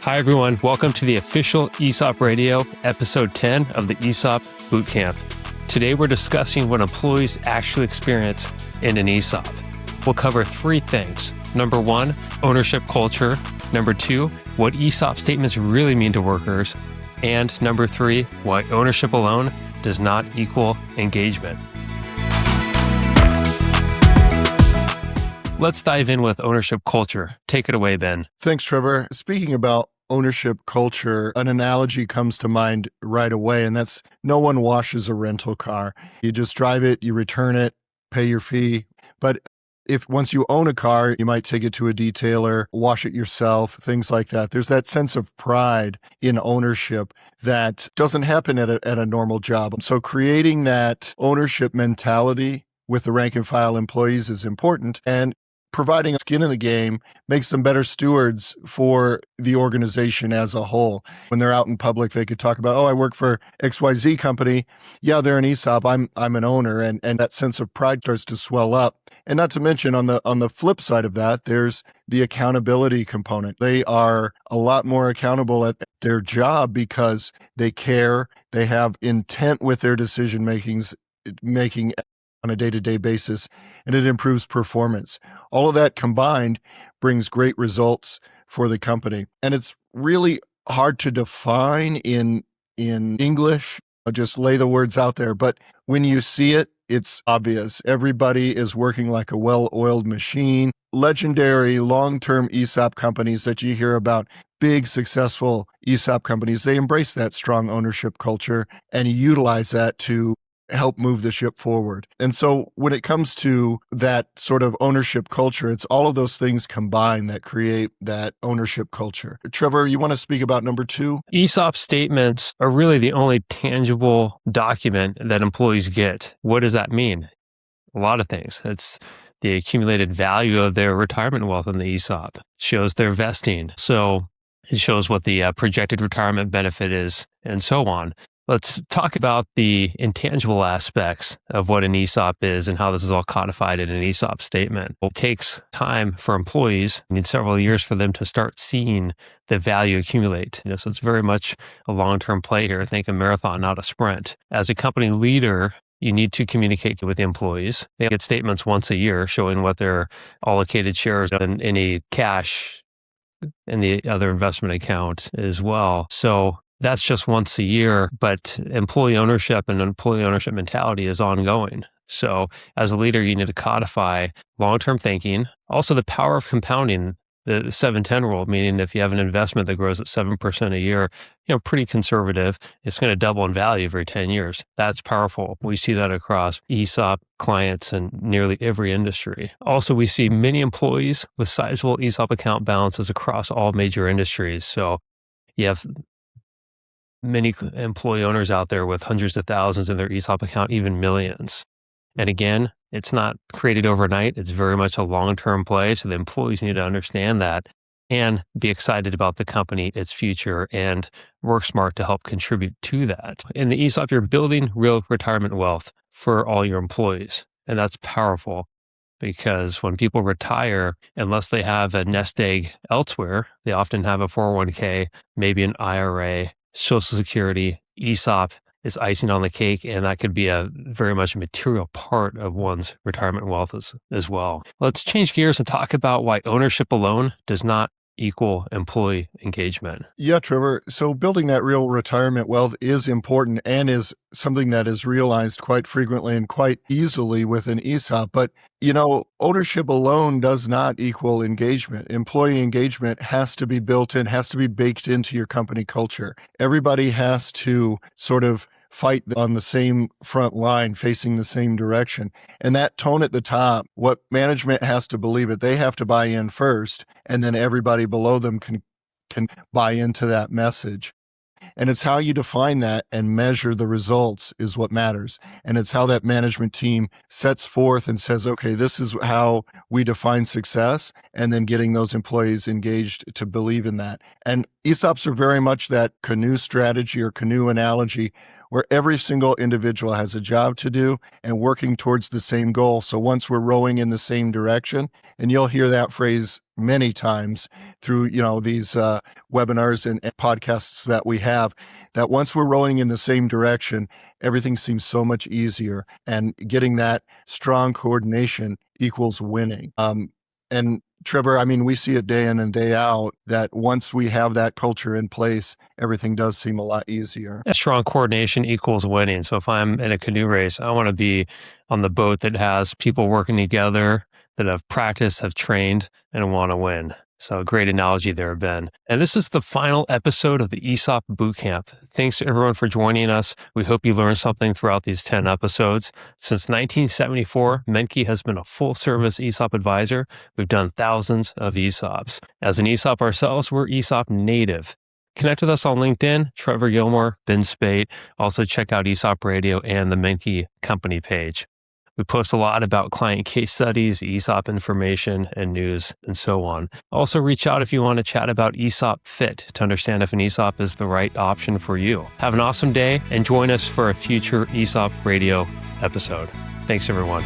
Hi, everyone. Welcome to the official ESOP Radio, episode 10 of the ESOP Boot Camp. Today, we're discussing what employees actually experience in an ESOP. We'll cover three things. Number one, ownership culture. Number two, what ESOP statements really mean to workers. And number three, why ownership alone does not equal engagement. Let's dive in with ownership culture. Take it away, Ben. Thanks, Trevor. Speaking about ownership culture, an analogy comes to mind right away, and that's no one washes a rental car. You just drive it, you return it, pay your fee. But if once you own a car, you might take it to a detailer, wash it yourself, things like that. There's that sense of pride in ownership that doesn't happen at a normal job. So creating that ownership mentality with the rank and file employees is important, and providing skin in the game makes them better stewards for the organization as a whole. When they're out in public, they could talk about, I work for XYZ company. Yeah, they're an ESOP. I'm an owner. And that sense of pride starts to swell up. And not to mention on the flip side of that, there's the accountability component. They are a lot more accountable at their job because they care. They have intent with their decision making on a day-to-day basis, and it improves performance. All of that combined brings great results for the company. And it's really hard to define in English. I'll just lay the words out there. But when you see it, it's obvious. Everybody is working like a well-oiled machine. Legendary long-term ESOP companies that you hear about, big successful ESOP companies, they embrace that strong ownership culture and utilize that to help move the ship forward. And so when it comes to that sort of ownership culture, it's all of those things combined that create that ownership culture. Trevor, you want to speak about number two? ESOP statements are really the only tangible document that employees get. What does that mean? A lot of things. It's the accumulated value of their retirement wealth in the ESOP. It shows their vesting. So it shows what the projected retirement benefit is and so on. Let's talk about the intangible aspects of what an ESOP is and how this is all codified in an ESOP statement. It takes time for employees, several years for them to start seeing the value accumulate. So it's very much a long-term play here. Think a marathon, not a sprint. As a company leader, you need to communicate with the employees. They get statements once a year showing what their allocated shares and any cash in the other investment account as well. So that's just once a year, but employee ownership and employee ownership mentality is ongoing. So as a leader, you need to codify long-term thinking, also the power of compounding, the 7-10 rule, meaning if you have an investment that grows at 7% a year, pretty conservative, it's going to double in value every 10 years. That's powerful. We see that across ESOP clients in nearly every industry. Also, we see many employees with sizable ESOP account balances across all major industries. So you have many employee owners out there with hundreds of thousands in their ESOP account, even millions. And again, it's not created overnight. It's very much a long-term play. So the employees need to understand that and be excited about the company, its future, and work smart to help contribute to that. In the ESOP, you're building real retirement wealth for all your employees. And that's powerful because when people retire, unless they have a nest egg elsewhere, they often have a 401k, maybe an IRA, Social Security. ESOP is icing on the cake, and that could be a very much material part of one's retirement wealth as well. Let's change gears and talk about why ownership alone does not equal employee engagement. Yeah, Trevor. So building that real retirement wealth is important and is something that is realized quite frequently and quite easily with an ESOP. But, ownership alone does not equal engagement. Employee engagement has to be built in, has to be baked into your company culture. Everybody has to sort of fight on the same front line, facing the same direction. And that tone at the top, what management has to believe it, they have to buy in first, and then everybody below them can buy into that message. And it's how you define that and measure the results is what matters. And it's how that management team sets forth and says, okay, this is how we define success, and then getting those employees engaged to believe in that. And ESOPs are very much that canoe strategy or canoe analogy, where every single individual has a job to do and working towards the same goal. So once we're rowing in the same direction, and you'll hear that phrase many times through, these webinars and podcasts that we have, that once we're rowing in the same direction, everything seems so much easier. And getting that strong coordination equals winning. And Trevor, we see it day in and day out that once we have that culture in place, everything does seem a lot easier. Strong coordination equals winning. So if I'm in a canoe race, I want to be on the boat that has people working together, that have practiced, have trained, and want to win. So great analogy there, Ben. And this is the final episode of the ESOP Boot Camp. Thanks to everyone for joining us. We hope you learned something throughout these 10 episodes. Since 1974, Menke has been a full-service ESOP advisor. We've done thousands of ESOPs. As an ESOP ourselves, we're ESOP native. Connect with us on LinkedIn, Trevor Gilmore, Ben Spadt. Also check out ESOP Radio and the Menke company page. We post a lot about client case studies, ESOP information, and news, and so on. Also, reach out if you want to chat about ESOP Fit to understand if an ESOP is the right option for you. Have an awesome day and join us for a future ESOP Radio episode. Thanks, everyone.